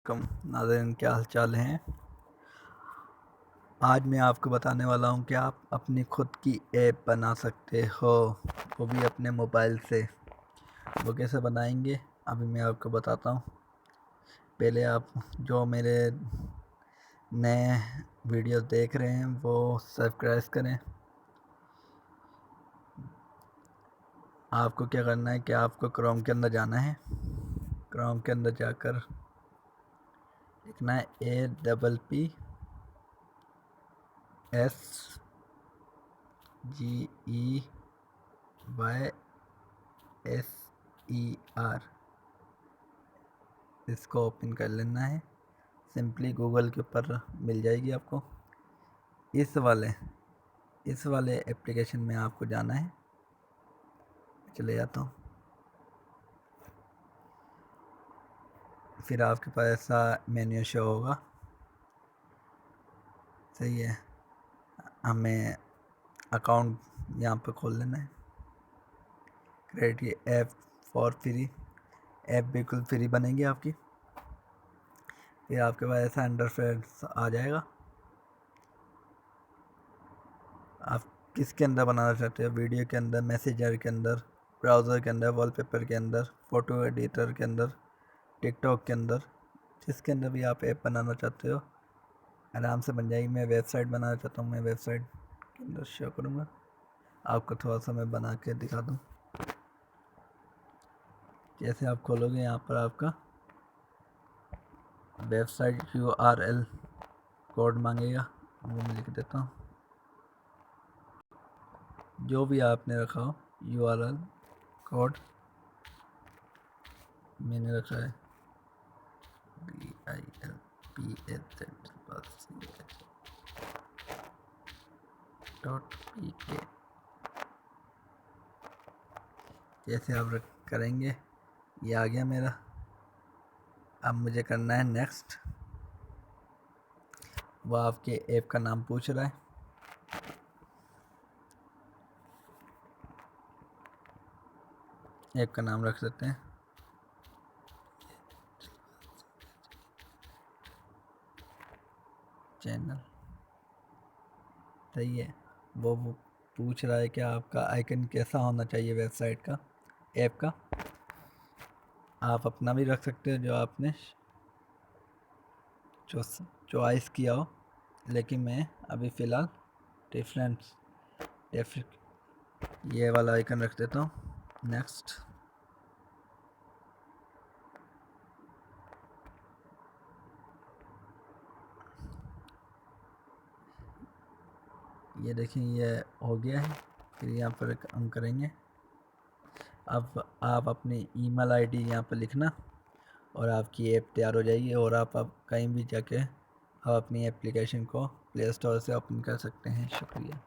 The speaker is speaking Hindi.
वालेकुम नाज़रीन, क्या हाल चाल हैं। आज मैं आपको बताने वाला हूं कि आप अपनी खुद की ऐप बना सकते हो, वो भी अपने मोबाइल से। वो कैसे बनाएंगे अभी मैं आपको बताता हूं। पहले आप जो मेरे नए वीडियो देख रहे हैं वो सब्सक्राइब करें। आपको क्या करना है कि आपको क्रोम के अंदर जाना है। क्रोम के अंदर जाकर लिखना है APPSGEYSER, इसको ओपन कर लेना है। सिंपली गूगल के ऊपर मिल जाएगी आपको। इस वाले एप्लीकेशन में आपको जाना है। चले जाता हूँ। फिर आपके पास ऐसा मेन्यू शो होगा। सही है, हमें अकाउंट यहाँ पर खोल लेना है। Create app for free, app बिल्कुल फ्री बनेगी आपकी। फिर आपके पास ऐसा इंटरफेस आ जाएगा। आप किसके अंदर बनाना चाहते हो, वीडियो के अंदर, मैसेंजर के अंदर, ब्राउज़र के अंदर, वॉलपेपर के अंदर, फ़ोटो एडिटर के अंदर, टिकटॉक के अंदर, जिसके अंदर भी आप ऐप बनाना चाहते हो आराम से बन जाएगी। मैं वेबसाइट बनाना चाहता हूँ, मैं वेबसाइट के अंदर शो करूँगा। आपको थोड़ा सा मैं बना के दिखा दूँ। जैसे आप खोलोगे यहाँ पर आपका वेबसाइट URL कोड मांगेगा, वो मैं लिख देता हूँ। जो भी आपने रखा हो URL कोड मैंने रखा है BILPSCH.PK। जैसे आप करेंगे ये आ गया मेरा। अब मुझे करना है नेक्स्ट। वो आपके ऐप का नाम पूछ रहा है। ऐप का नाम रख सकते हैं चैनल। सही है। वो पूछ रहा है कि आपका आइकन कैसा होना चाहिए वेबसाइट का, ऐप का। आप अपना भी रख सकते हो जो आपने चॉइस किया हो, लेकिन मैं अभी फ़िलहाल ये वाला आइकन रख देता हूँ। नेक्स्ट। ये देखें, ये हो गया है। फिर यहाँ पर हम करेंगे। अब आप अपनी ईमेल आईडी यहाँ पर लिखना और आपकी ऐप तैयार हो जाएगी। और आप कहीं भी जाके आप अपनी एप्लीकेशन को प्ले स्टोर से ओपन कर सकते हैं। शुक्रिया।